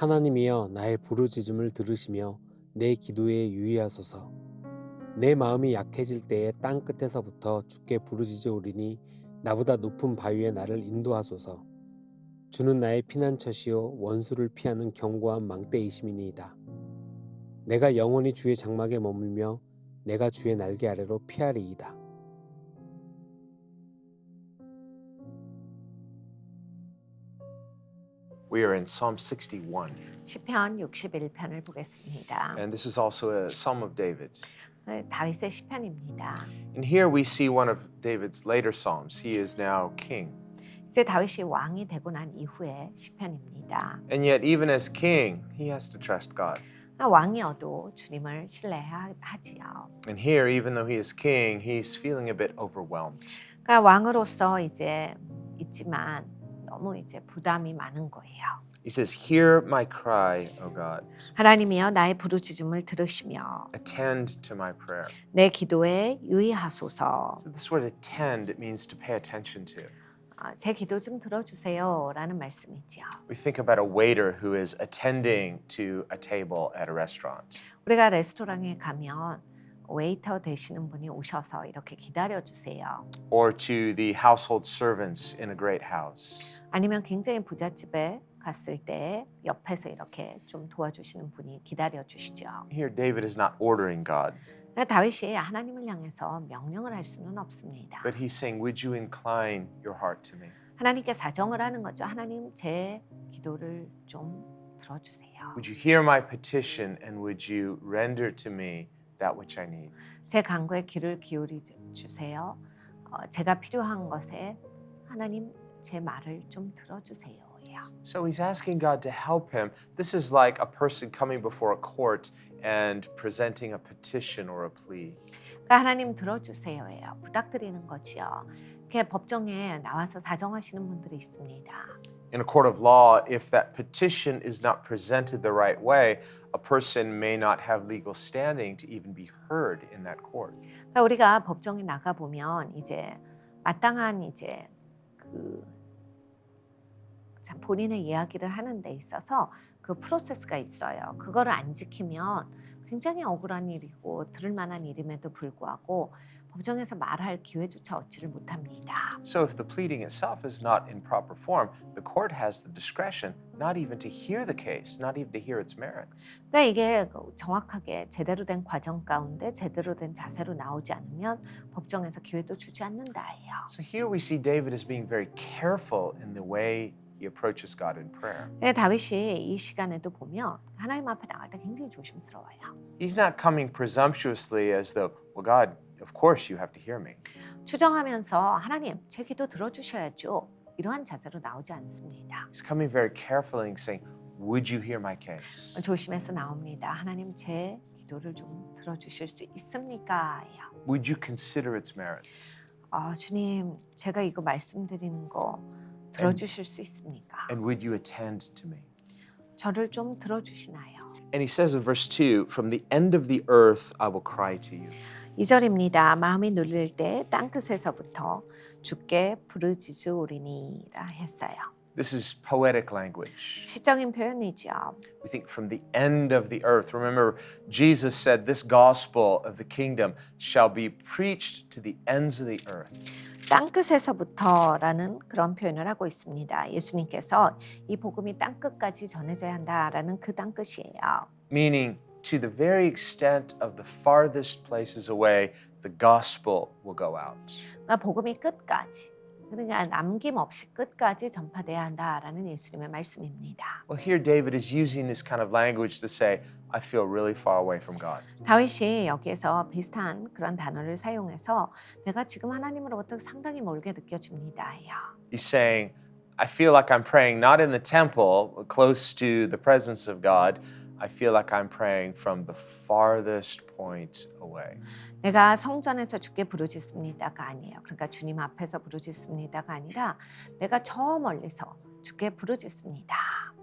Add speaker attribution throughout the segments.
Speaker 1: 하나님이여 나의 부르짖음을 들으시며 내 기도에 유의하소서. 내 마음이 약해질 때에 땅 끝에서부터 주께 부르짖으오리니 나보다 높은 바위에 나를 인도하소서. 주는 나의 피난처시요 원수를 피하는 견고한 망대이심이니이다. 내가 영원히 주의 장막에 머물며 내가 주의 날개 아래로 피하리이다.
Speaker 2: We are in Psalm 61,
Speaker 3: 시편 61편을 보겠습니다.
Speaker 2: and this is also a Psalm of David's.
Speaker 3: 다윗의 시편입니다.
Speaker 2: And here we see one of David's later Psalms. He is now king.
Speaker 3: 이제 다윗이 왕이 되고 난 이후의 시편입니다.
Speaker 2: And yet, even as king, he has to trust God.
Speaker 3: 왕이어도 주님을 신뢰하지요.
Speaker 2: And here, even though he is king, he's feeling a bit overwhelmed.
Speaker 3: 그러니까 왕으로서 이제 있지만 너무 이제 부담이 많은 거예요.
Speaker 2: He says, "Hear my cry, O God.
Speaker 3: 하나님이여 나의 부르짖음을 들으시며
Speaker 2: Attend to my prayer."
Speaker 3: 내 기도에 유의하소서.
Speaker 2: So this word attend, it means to pay attention to.
Speaker 3: 제 기도 좀 들어주세요라는 말씀이지요.
Speaker 2: We think about a waiter who is attending to a table at a restaurant.
Speaker 3: 우리가 레스토랑에 가면 웨이터 되시는 분이 오셔서 이렇게 기다려 주세요.
Speaker 2: Or to the household servants in a great house.
Speaker 3: 아니면 굉장히 부잣집에 갔을 때 옆에서 이렇게 좀 도와주시는 분이 기다려 주시죠.
Speaker 2: Here, David is not ordering God,
Speaker 3: 다윗이 하나님을 향해서 명령을 할 수는 없습니다.
Speaker 2: but he's saying, "Would you incline your heart to me?
Speaker 3: 하나님께 사정을 하는 거죠. 하나님 제 기도를 좀 들어주세요.
Speaker 2: Would you hear my petition and would you render to me that which I need?"
Speaker 3: 제 간구에 귀를 기울이 주세요. 제가 필요한 것에 하나님 제 말을 좀 들어주세요.
Speaker 2: So he's asking God to help him. This is like a person coming before a court and presenting a petition or a plea.
Speaker 3: 그러니까 하나님 들어주세요예요. 부탁드리는 거지요. 이렇게 법정에 나와서 사정하시는 분들이 있습니다.
Speaker 2: In a court of law, if that petition is not presented the right way, a person may not have legal standing to even be heard in that court.
Speaker 3: 그러니까 우리가 법정에 나가 보면 이제 마땅한 이제 참 본인의 이야기를 하는 데 있어서 그 프로세스가 있어요. 그거를 안 지키면 굉장히 억울한 일이고 들을 만한 일임에도 불구하고 법정에서 말할 기회조차 얻지를 못합니다.
Speaker 2: So if the pleading itself is not in proper form, the court has the discretion not even to hear the case, not even to hear its merits.
Speaker 3: 그러니까 이게 정확하게 제대로 된 과정 가운데 제대로 된 자세로 나오지 않으면 법정에서 기회도 주지 않는다예요.
Speaker 2: So here we see David as being very careful in the way he approaches God in prayer.
Speaker 3: 다윗이 이 시간에도 보면 하나님 앞에 나갈 때 굉장히 조심스러워요.
Speaker 2: He's not coming presumptuously as though, well, God, of course you have to hear me.
Speaker 3: 추정하면서 하나님 제 기도 들어주셔야죠. 이러한 자세로 나오지 않습니다.
Speaker 2: He's coming very carefully and saying, would you hear my case?
Speaker 3: 조심해서 나옵니다. 하나님 제 기도를 좀 들어주실 수 있습니까?
Speaker 2: Would you consider its merits?
Speaker 3: 주님 제가 이거 말씀드리는 거 들어주실 수 있습니까?
Speaker 2: And would you attend to me?
Speaker 3: 저를 좀 들어주시나요?
Speaker 2: And he says in verse 2, from the end of the earth I will cry to you.
Speaker 3: 2절입니다. 마음이 눌릴 때 땅끝에서부터 주께 부르짖으오리니라 했어요.
Speaker 2: This is poetic language.
Speaker 3: 시적인 표현이죠.
Speaker 2: We think from the end of the earth. Remember, Jesus said, this gospel of the kingdom shall be preached to the ends of the earth.
Speaker 3: 땅끝에서부터라는 그런 표현을 하고 있습니다. 예수님께서 이 복음이 땅끝까지 전해져야 한다라는 그 땅끝이에요.
Speaker 2: Meaning, to the very extent of the farthest places away, the gospel will go out.
Speaker 3: 그러니까 복음이 끝까지, 그러니까 남김없이 끝까지 전파돼야 한다라는 예수님의 말씀입니다.
Speaker 2: Well, here David is using this kind of language to say, I feel really far away from God.
Speaker 3: 다윗이 여기에서 비슷한 그런 단어를 사용해서 내가 지금 하나님으로부터 상당히 멀게 느껴집니다.
Speaker 2: He's saying, I feel like I'm praying not in the temple, close to the presence of God. I feel like I'm praying from the farthest point away.
Speaker 3: 내가 성전에서 주께 부르짖습니다가 아니에요. 그러니까 주님 앞에서 부르짖습니다가 아니라 내가 저 멀리서 주께 부르짖습니다.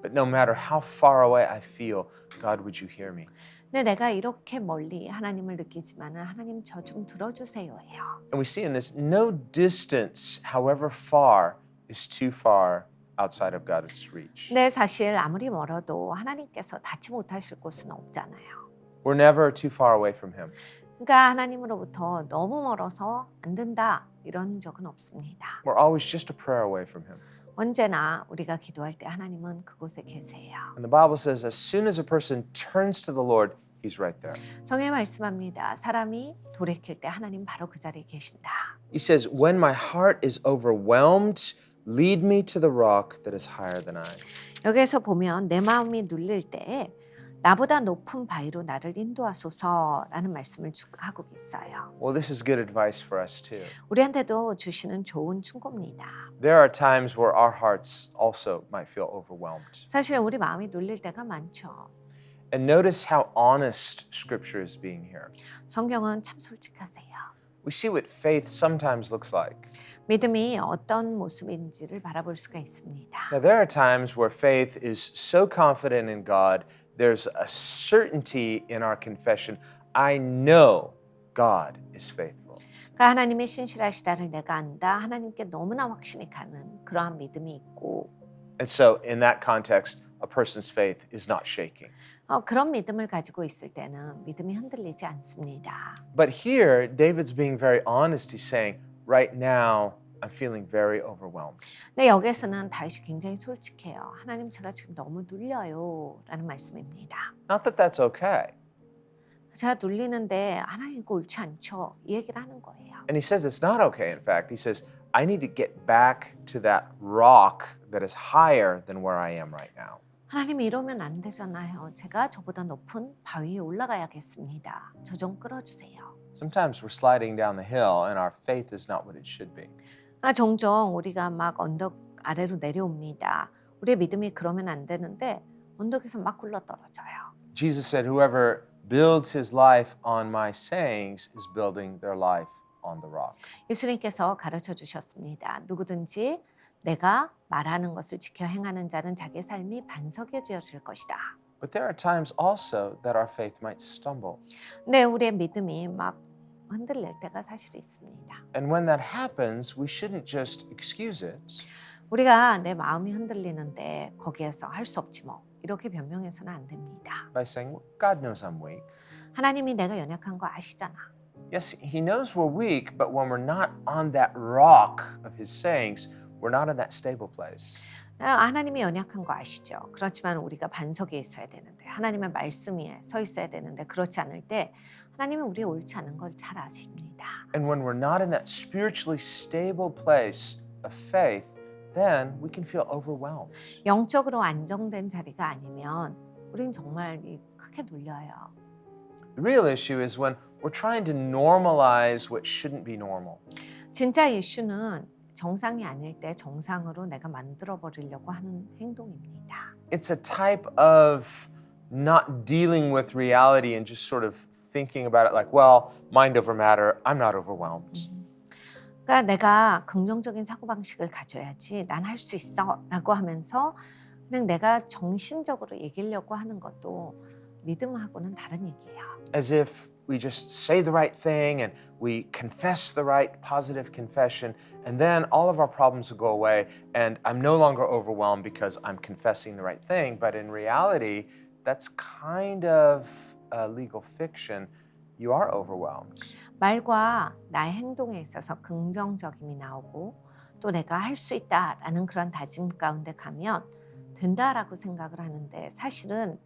Speaker 2: But no matter how far away I feel, God, would you hear me?
Speaker 3: 근데 내가 이렇게 멀리 하나님을 느끼지만은 하나님 저 좀 들어주세요예요.
Speaker 2: And we see in this, no distance, however far, is too far outside of God's reach.
Speaker 3: 근데 사실 아무리 멀어도 하나님께서 닿지 못하실 곳은 없잖아요.
Speaker 2: We're never too far away from Him.
Speaker 3: 그러니까 하나님으로부터 너무 멀어서 안 된다 이런 적은 없습니다.
Speaker 2: We're always just a prayer away from Him.
Speaker 3: 언제나 우리가 기도할 때 하나님은 그곳에 계세요.
Speaker 2: And the Bible says, as soon as a person turns to the Lord, He's right there.
Speaker 3: 성경에 말씀합니다. 사람이 돌이킬 때 하나님 바로 그 자리에 계신다.
Speaker 2: He says, when my heart is overwhelmed, lead me to the rock that is higher than I.
Speaker 3: 여기에서 보면 내 마음이 눌릴 때 나보다 높은 바위로 나를 인도하소서라는 말씀을 하고 있어요.
Speaker 2: Well, this is good advice for us too.
Speaker 3: 우리한테도 주시는 좋은 충고입니다.
Speaker 2: There are times where our hearts also might feel overwhelmed.
Speaker 3: 사실 우리 마음이 눌릴 때가 많죠.
Speaker 2: And notice how honest Scripture is being here.
Speaker 3: 성경은 참 솔직하세요.
Speaker 2: We see what faith sometimes looks like.
Speaker 3: 믿음이 어떤 모습인지를 바라볼 수가 있습니다.
Speaker 2: Now, there are times where faith is so confident in God, there's a certainty in our confession. I know God is faithful.
Speaker 3: 그러니까 하나님의 신실하시다를 내가 안다. 하나님께 너무나 확신이 가는 그러한 믿음이 있고
Speaker 2: And so, in that context, a person's faith is not shaking.
Speaker 3: 그런 믿음을 가지고 있을 때는 믿음이 흔들리지 않습니다.
Speaker 2: But here, David's being very honest. He's saying, right now, I'm feeling very overwhelmed.
Speaker 3: 근데 여기서는 다윗이 굉장히 솔직해요. 하나님 제가 지금 너무 눌려요 라는 말씀입니다.
Speaker 2: Not that that's okay.
Speaker 3: 제가 눌리는데 하나님 이거 옳지 않죠. 이 얘기를 하는 거예요.
Speaker 2: And he says it's not okay. In fact, he says, I need to get back to that rock that is higher than where I am right now.
Speaker 3: 하나님 이러면 안 되잖아요. 제가 저보다 높은 바위에 올라가야겠습니다. 저 좀 끌어주세요.
Speaker 2: Sometimes we're sliding down the hill and our faith is not what it should be.
Speaker 3: 종종 우리가 막 언덕 아래로 내려옵니다. 우리의 믿음이 그러면 안 되는데 언덕에서 막 굴러떨어져요.
Speaker 2: Jesus said, whoever builds his life on my sayings is building their life on the rock.
Speaker 3: 예수님께서 가르쳐 주셨습니다. 누구든지 내가 말하는 것을 지켜 행하는 자는 자기의 삶이 반석에 지어질 것이다.
Speaker 2: But there are times also that our faith might stumble.
Speaker 3: 네, 우리의 믿음이 막 흔들릴 때가 사실 있습니다.
Speaker 2: And when that happens, we shouldn't just excuse it.
Speaker 3: 우리가 내 마음이 흔들리는데 거기에서 할 수 없지 뭐 이렇게 변명해서는 안 됩니다.
Speaker 2: By saying, well, God knows I'm weak.
Speaker 3: 하나님이 내가 연약한 거 아시잖아.
Speaker 2: Yes, he knows we're weak, but when we're not on that rock of his sayings, we're not in that stable place.
Speaker 3: 하나님이 연약한 거 아시죠? 그렇지만 우리가 반석에 있어야 되는데 하나님의 말씀 위에 서 있어야 되는데 그렇지 않을 때 하나님은 우리의 옳지 않은 걸 잘 아십니다.
Speaker 2: And when we're not in that spiritually stable place of faith, then we can feel overwhelmed.
Speaker 3: 영적으로 안정된 자리가 아니면 우린 정말 크게 눌려요.
Speaker 2: The real issue is when we're trying to normalize what shouldn't be normal.
Speaker 3: 진짜 이슈는 정상이 아닐 때 정상으로 내가 만들어 버리려고 하는 행동입니다.
Speaker 2: It's a type of not dealing with reality and just sort of thinking about it like, well, mind over matter, I'm not overwhelmed.
Speaker 3: 그러니까 내가 긍정적인 사고방식을 가져야지 난 할 수 있어 라고 하면서 그냥 내가 정신적으로 이기려고 하는 것도 믿음하고는 다른 얘기예요.
Speaker 2: As if we just say the right thing and we confess the right positive confession, and then all of our problems will go away, and I'm no longer overwhelmed because I'm confessing the right thing. But in reality, that's kind of a legal fiction. You are overwhelmed.
Speaker 3: 말과 나의 행동에 있어서 긍정적임이 나오고 또 내가 할 수 있다라는 그런 다짐 가운데 가면 된다라고 생각을 하는데 사실은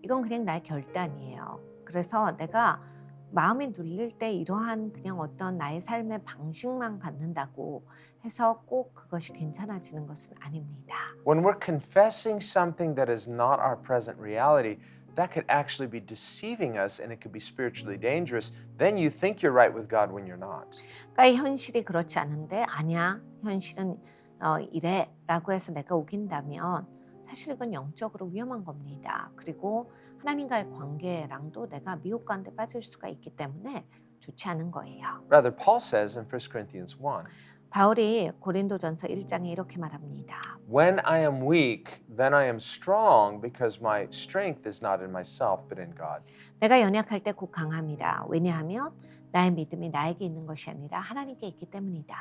Speaker 3: 이건 그냥 나의 결단이에요. 그래서 내가 마음이 눌릴 때 이러한 그냥 어떤 나의 삶의 방식만 갖는다고 해서 꼭 그것이 괜찮아지는 것은 아닙니다.
Speaker 2: When we're confessing something that is not our present reality, that could actually be deceiving us and it could be spiritually dangerous. Then you think you're right with God when you're not.
Speaker 3: 그러니까 이 현실이 그렇지 않은데 아니야 현실은 이래라고 해서 내가 우긴다면 사실 이건 영적으로 위험한 겁니다. 그리고 하나님과의 관계랑도 내가 미혹 가운데 빠질 수가 있기 때문에 좋지 않은 거예요.
Speaker 2: Rather, Paul says in 1 Corinthians 1,
Speaker 3: 바울이 고린도전서 1장에 이렇게 말합니다.
Speaker 2: when I am weak, then I am strong because my strength is not in myself but in God.
Speaker 3: 내가 연약할 때 곧 강함이라. 왜냐하면 나의 믿음이 나에게 있는 것이 아니라 하나님께 있기 때문이다.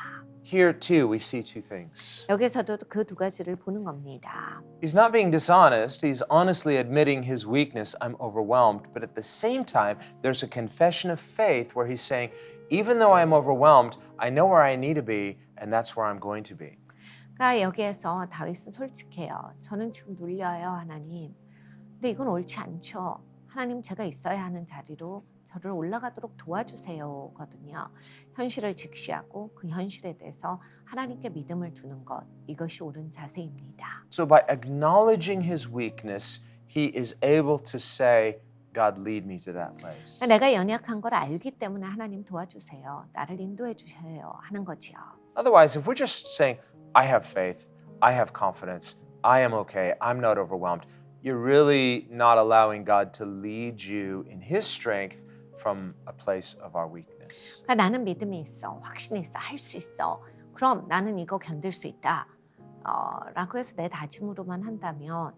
Speaker 2: Here too, we see two things.
Speaker 3: 여기서도 그 두 가지를 보는 겁니다.
Speaker 2: He's not being dishonest. He's honestly admitting his weakness. I'm overwhelmed. But at the same time, there's a confession of faith where he's saying, even though I'm overwhelmed, I know where I need to be, and that's where I'm going to be.
Speaker 3: 그러니까 여기에서 다윗은 솔직해요. 저는 지금 눌려요, 하나님. 근데 이건 옳지 않죠. 하나님, 제가 있어야 하는 자리로 저를 올라가도록 도와주세요 거든요. 현실을 직시하고 그 현실에 대해서 하나님께 믿음을 두는 것, 이것이 옳은 자세입니다.
Speaker 2: So by acknowledging his weakness, he is able to say, God, lead me to that place.
Speaker 3: 내가 연약한 걸 알기 때문에 하나님 도와주세요. 나를 인도해 주세요 하는 거지요.
Speaker 2: Otherwise, if we're just saying, I have faith, I have confidence, I am okay, I'm not overwhelmed, you're really not allowing God to lead you in his strength from a place of our weakness.
Speaker 3: 그러니까 나는 믿음이 있어, 확신이 있어, 할 수 있어. 그럼 나는 이거 견딜 수 있다. 라고 해서 내 다짐으로만 한다면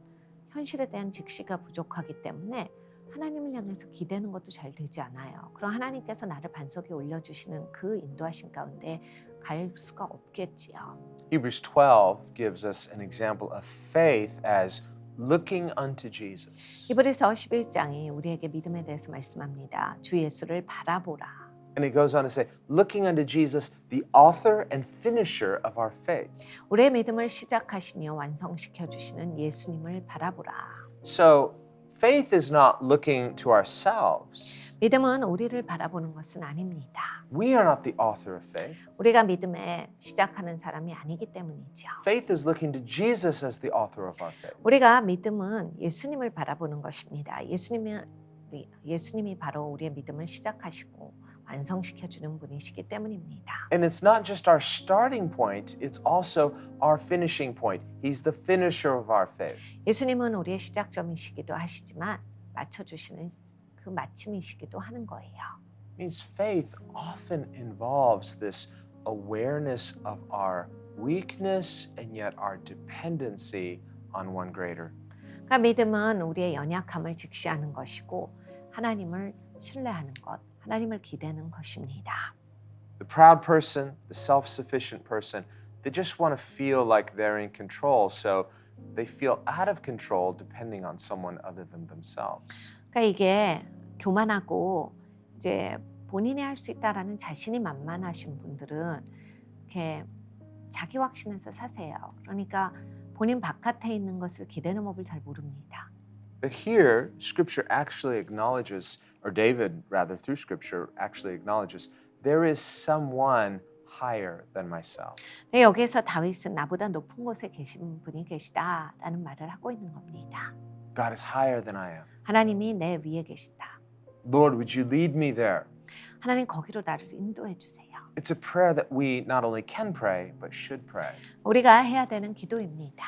Speaker 3: 현실에 대한 직시가 부족하기 때문에 하나님을 향해서 기대는 것도 잘 되지 않아요. 그럼 하나님께서 나를 반석에 올려주시는 그 인도하신 가운데 갈 수가 없겠지요.
Speaker 2: Hebrews 12 gives us an example of faith as looking unto Jesus.
Speaker 3: 히브리서 11장이 우리에게 믿음에 대해서 말씀합니다. 주 예수를 바라보라.
Speaker 2: And it goes on to say, looking unto Jesus, the author and finisher of our faith.
Speaker 3: 우리의 믿음을 시작하시니요 완성시켜 주시는 예수님을 바라보라.
Speaker 2: So faith is not looking to ourselves.
Speaker 3: 믿음은 우리를 바라보는 것은 아닙니다.
Speaker 2: We are not the author of faith.
Speaker 3: 우리가 믿음에 시작하는 사람이 아니기 때문이죠.
Speaker 2: Faith is looking to Jesus as the author of our faith.
Speaker 3: 우리가 믿음은 예수님을 바라보는 것입니다. 예수님이 바로 우리의 믿음을 시작하시고 완성시켜 주는 분이시기 때문입니다.
Speaker 2: And it's not just our starting point, it's also our finishing point. He's the finisher of our faith.
Speaker 3: 예수님은 우리의 시작점이시기도 하시지만 맞춰 주시는 그 마침이시기도 하는 거예요.
Speaker 2: Means faith often involves this awareness of our weakness and yet our dependency on one greater.
Speaker 3: 그러니까 믿음은 우리의 연약함을 직시하는 것이고 하나님을 신뢰하는 것, 하나님을 기대는 것입니다.
Speaker 2: The proud person, the self-sufficient person, they just want to feel like they're in control, so they feel out of control depending on someone other than themselves.
Speaker 3: 그러니까 이게 교만하고 이제 본인이 할 수 있다라는 자신이 만만하신 분들은 이렇게 자기 확신에서 사세요. 그러니까 본인 바깥에 있는 것을 기대는 법을 잘 모릅니다.
Speaker 2: But here, Scripture actually acknowledges, or David, rather, through Scripture, actually acknowledges, there is someone higher than myself.
Speaker 3: 네, 여기에서 다윗은 나보다 높은 곳에 계신 분이 계시다라는 말을 하고 있는 겁니다.
Speaker 2: God is higher than I am.
Speaker 3: 하나님이 내 위에 계시다.
Speaker 2: Lord, would you lead me there?
Speaker 3: 하나님 거기로 나를 인도해 주세요.
Speaker 2: It's a prayer that we not only can pray, but should pray.
Speaker 3: 우리가 해야 되는 기도입니다.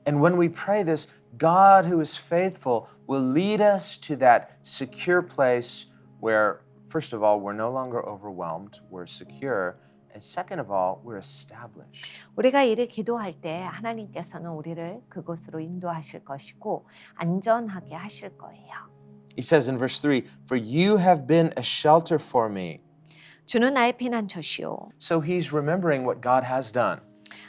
Speaker 2: And when we pray this, God who is faithful will lead us to that secure place where, first of all, we're no longer overwhelmed, we're secure, and second of all, we're established.
Speaker 3: 우리가 이를 기도할 때 하나님께서는 우리를 그곳으로 인도하실 것이고 안전하게 하실 거예요.
Speaker 2: He says in verse 3, For you have been a shelter for me.
Speaker 3: 주는 나의 피난처시오.
Speaker 2: So he's remembering what God has done.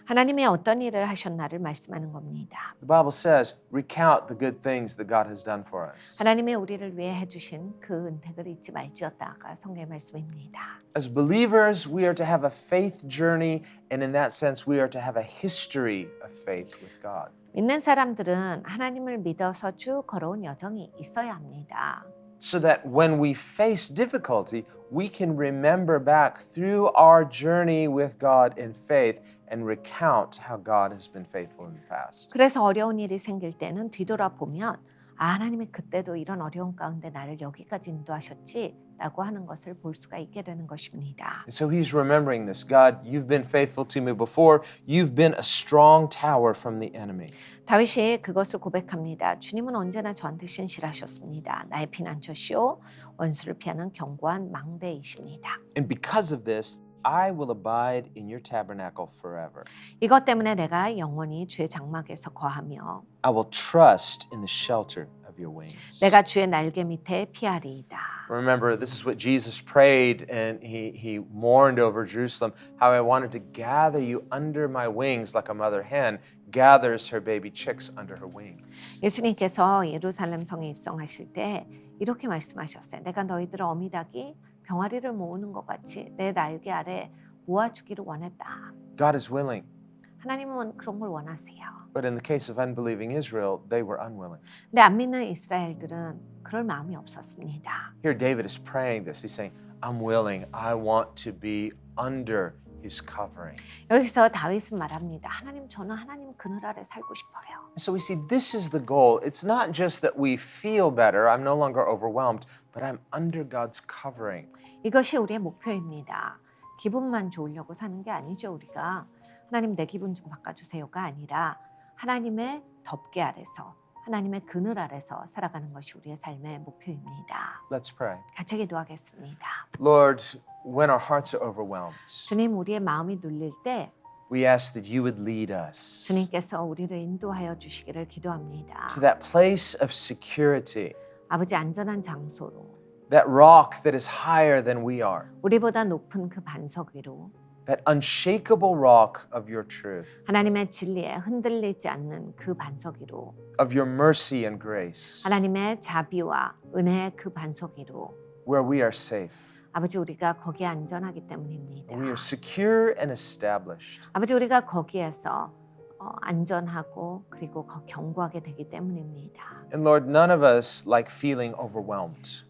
Speaker 3: 하나님이 어떤 일을 하셨나를 말씀하는 겁니다.
Speaker 2: The Bible says, recount the good things that God has done for us.
Speaker 3: 하나님이 우리를 위해 해주신 그 은택을 잊지 말지어다가 성경의 말씀입니다.
Speaker 2: As believers, we are to have a faith journey, and in that sense, we are to have a history of faith with God.
Speaker 3: 믿는 사람들은 하나님을 믿어서 쭉 걸어온 여정이 있어야 합니다.
Speaker 2: So that when we face difficulty, we can remember back through our journey with God in faith and recount how God has been faithful in the past.
Speaker 3: 그래서 어려운 일이 생길 때는 뒤돌아보면 하나님이 그때도 이런 어려운 가운데 나를 여기까지 인도하셨지 라고 하는 것을 볼 수가 있게 되는 것입니다.
Speaker 2: And so he's remembering this. God, you've been faithful to me before. You've been a strong tower from the enemy.
Speaker 3: 다윗이 그것을 고백합니다. 주님은 언제나 저한테 신실하셨습니다. 나의 피난처시오 원수를 피하는 견고한 망대이십니다.
Speaker 2: And because of this, I will abide in your tabernacle forever.
Speaker 3: 이것 때문에 내가 영원히 주의 장막에서 거하며
Speaker 2: I will trust in the shelter of your wings.
Speaker 3: 내가 주의 날개 밑에 피하리이다.
Speaker 2: Remember, this is what Jesus prayed, and he mourned over Jerusalem, how I wanted to gather you under my wings like a mother hen gathers her baby chicks under her wings.
Speaker 3: 예수님께서 예루살렘 성에 입성하실 때 이렇게 말씀하셨어요. 내가 너희들을 어미닭이 병아리를 모으는 것 같이 내 날개 아래 모아주기를 원했다.
Speaker 2: God is willing,
Speaker 3: 하나님은 그런 걸 원하세요.
Speaker 2: but in the case of unbelieving Israel, they were unwilling.
Speaker 3: 근데 안 믿는 이스라엘들은 그럴 마음이 없었습니다.
Speaker 2: Here David is praying this. He's saying, I'm willing. I want to be under his covering.
Speaker 3: 여기서 다윗은 말합니다. 하나님, 저는 하나님 그늘 아래 살고 싶어요.
Speaker 2: So we see this is the goal. It's not just that we feel better, I'm no longer overwhelmed, but I'm under God's covering.
Speaker 3: 이것이 우리의 목표입니다. 기분만 좋으려고 사는 게 아니죠. 우리가 하나님 내 기분 좀 바꿔주세요가 아니라 하나님의 덮개 아래서 하나님의 그늘 아래서 살아가는 것이 우리의 삶의 목표입니다.
Speaker 2: Let's pray.
Speaker 3: 같이 기도하겠습니다.
Speaker 2: Lord, when our hearts are overwhelmed,
Speaker 3: 주님, 우리의 마음이 눌릴 때
Speaker 2: we ask that you would lead us
Speaker 3: 주님께서 우리를 인도하여 주시기를 기도합니다.
Speaker 2: to that place of security,
Speaker 3: 아버지, 안전한 장소로
Speaker 2: that rock that is higher than we are,
Speaker 3: 우리보다 높은 그 반석 위로
Speaker 2: that unshakable rock of your truth,
Speaker 3: 하나님의 진리에 흔들리지 않는 그 반석 위로
Speaker 2: of your mercy and grace,
Speaker 3: 하나님의 자비와 은혜의 그 반석 위로
Speaker 2: where we are safe,
Speaker 3: 아버지, 우리가 거기에 안전하기 때문입니다.
Speaker 2: we are secure and established.
Speaker 3: 아버지, 우리가 거기에서 안전하고 그리고 견고하게 되기 때문입니다.
Speaker 2: And Lord, none of us like feeling overwhelmed.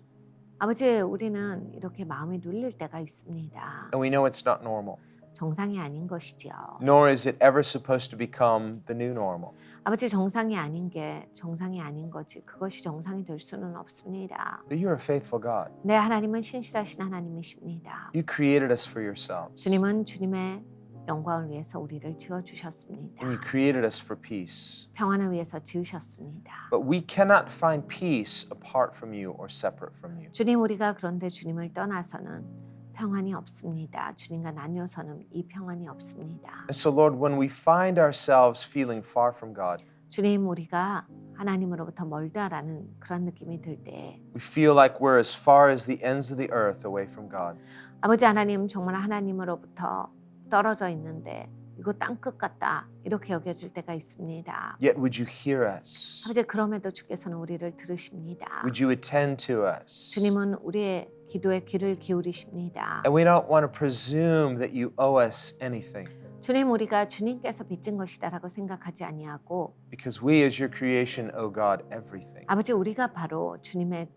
Speaker 3: 아버지, 우리는 이렇게 마음이 눌릴 때가 있습니다.
Speaker 2: And we know it's not normal,
Speaker 3: 정상이 아닌 것이지요.
Speaker 2: nor is it ever supposed to become the new normal.
Speaker 3: 아버지, 정상이 아닌 게 정상이 아닌 거지 그것이 정상이 될 수는 없습니다.
Speaker 2: But you are a faithful God.
Speaker 3: 네, 하나님은 신실하신 하나님이십니다.
Speaker 2: You created us for yourselves.
Speaker 3: 주님은 주님의 영광을 위해서 우리를 지어주셨습니다.
Speaker 2: And you created us for peace.
Speaker 3: 평안을 위해서 지으셨습니다.
Speaker 2: But we cannot find peace apart from you or separate from you.
Speaker 3: 주님, 우리가 그런데 주님을 떠나서는 평안이 없습니다. 주님과 나뉘어서는 이 평안이 없습니다.
Speaker 2: And so, Lord, when we find ourselves feeling far from God,
Speaker 3: 주님, 우리가 하나님으로부터 멀다라는 그런 느낌이 들 때
Speaker 2: we feel like we're as far as the ends of the earth away from God.
Speaker 3: 아버지 하나님, 정말 하나님으로부터 떨어져 있는데 이거 땅끝 같다 이렇게 여겨질 때가 있습니다.
Speaker 2: Yet would you hear us?
Speaker 3: 아버지, 그럼에도 주께서는 우리를 들으십니다.
Speaker 2: Would you attend to us?
Speaker 3: 주님은 우리의 기도에 귀를 기울이십니다.
Speaker 2: And we don't want to presume that you owe us anything,
Speaker 3: 주님, 우리가 주님께서 빚진 것이다라고 생각하지 아니하고
Speaker 2: because we as your creation owe God everything.
Speaker 3: 아버지, 우리가 바로 주님의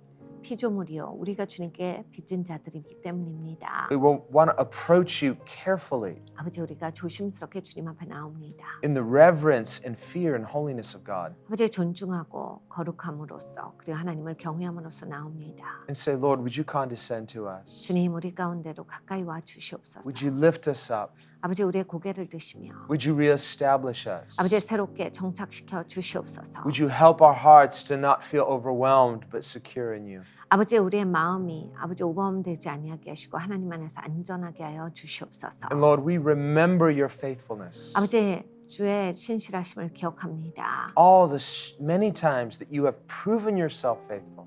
Speaker 3: 피조물이요 우리가 주님께 빚진 자들이기 때문입니다.
Speaker 2: We will want to approach you carefully
Speaker 3: 아버지, 우리가 조심스럽게 주님 앞에 나옵니다.
Speaker 2: in the reverence and fear and holiness of God
Speaker 3: 아버지, 존중하고 거룩함으로써 그리고 하나님을 경외함으로써 나옵니다.
Speaker 2: and say, Lord, would you condescend to us?
Speaker 3: 주님, 우리 가운데로 가까이 와 주시옵소서.
Speaker 2: Would you lift us up?
Speaker 3: 아버지, 우리의 고개를 드시며
Speaker 2: Would you reestablish us?
Speaker 3: 아버지, 새롭게 정착시켜 주시옵소서.
Speaker 2: Would you help our hearts to not feel overwhelmed but secure in you?
Speaker 3: 아버지, 우리의 마음이 아버지 오버되지 아니하게 하시고 하나님 안에서 안전하게 하여 주시옵소서.
Speaker 2: And Lord, we remember your faithfulness.
Speaker 3: 아버지, 주의 신실하심을 기억합니다.
Speaker 2: All the many times that you have proven yourself faithful.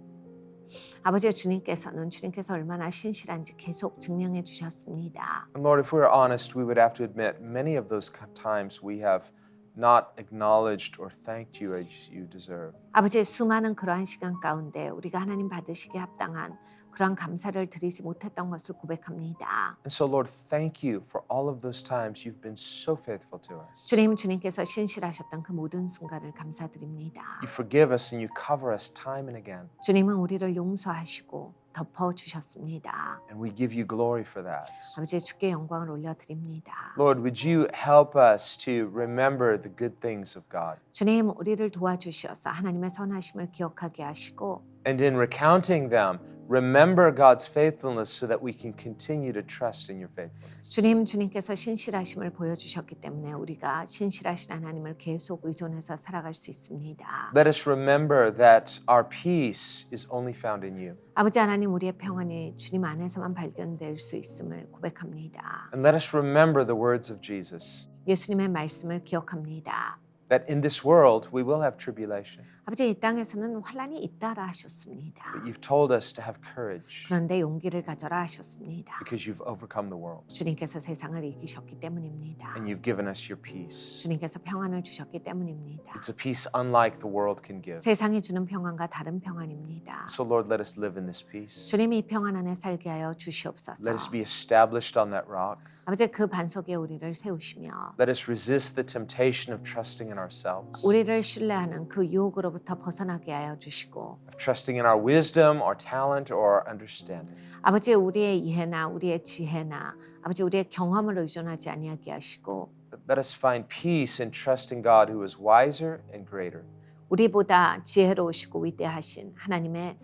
Speaker 3: 아버지, 주님께서 얼마나 신실한지 계속 증명해 주셨습니다.
Speaker 2: And Lord, if we are honest, we would have to admit many of those times we have not acknowledged or thanked you as you deserve.
Speaker 3: 아버지, 수많은 그러한 시간 가운데 우리가 하나님 받으시기에 합당한 그러한 감사를 드리지 못했던 것을 고백합니다.
Speaker 2: And so, Lord, thank you for all of those times you've been so faithful to us.
Speaker 3: 주님께서 신실하셨던 그 모든 순간을 감사드립니다.
Speaker 2: You forgive us and you cover us time and again.
Speaker 3: 주님은 우리를 용서하시고 덮어 주셨습니다.
Speaker 2: And we give you glory for that.
Speaker 3: 아버지, 주께 영광을 올려드립니다.
Speaker 2: Lord, would you help us to remember the good things of God?
Speaker 3: 주님, 우리를 도와주셔서 하나님의 선하심을 기억하게 하시고
Speaker 2: And in recounting them, remember God's faithfulness so that we can continue to trust in your faithfulness.
Speaker 3: 주님께서 신실하심을 보여주셨기 때문에 우리가 신실하신 하나님을 계속 의존해서 살아갈 수 있습니다.
Speaker 2: Let us remember that our peace is only found in you.
Speaker 3: 아버지 하나님, 우리의 평안이 주님 안에서만 발견될 수 있음을 고백합니다.
Speaker 2: And let us remember the words of Jesus,
Speaker 3: 예수님의 말씀을 기억합니다.
Speaker 2: that in this world we will have tribulation.
Speaker 3: 아버지 이 땅에서는 환란이 있다라 하셨습니다.
Speaker 2: But you've told us to have courage
Speaker 3: 그런데 용기를 가져라 하셨습니다.
Speaker 2: because you've overcome the world
Speaker 3: 주님께서 세상을 이기셨기 때문입니다.
Speaker 2: and you've given us your peace.
Speaker 3: 주님께서 평안을 주셨기 때문입니다.
Speaker 2: It's a peace unlike the world can give.
Speaker 3: 세상이 주는 평안과 다른 평안입니다.
Speaker 2: So Lord, let us live in this peace.
Speaker 3: 주님이 이 평안 안에 살게 하여 주시옵소서.
Speaker 2: Let us be established on that rock.
Speaker 3: 아버지 그 반석에 우리를 세우시며
Speaker 2: Let us resist the temptation of trusting in ourselves,
Speaker 3: 우리를 신뢰하는 그 유혹으로부터 벗어나게 하여 주시고
Speaker 2: of trusting in our wisdom or talent or understanding.
Speaker 3: 아버지 우리의 이해나 우리의 지혜나 아버지 우리의 경험을 의존하지 아니하게 하시고
Speaker 2: Let us find peace in trusting God who is wiser and greater.
Speaker 3: 우리보다 지혜로우시고 위대하신 하나님의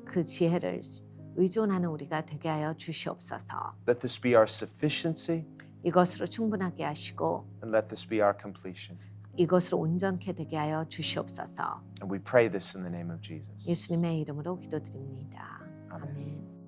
Speaker 3: 그 지혜를 의존하는 우리가 되게 하여 주시옵소서.
Speaker 2: Let this be our sufficiency
Speaker 3: 이것으로 충분하게 하시고
Speaker 2: and let this be our completion.
Speaker 3: 이것으로 온전케 되게 하여 주시옵소서.
Speaker 2: And we pray this in the name of Jesus.
Speaker 3: 예수님의 이름으로 기도드립니다.
Speaker 2: 아멘.
Speaker 3: 아멘.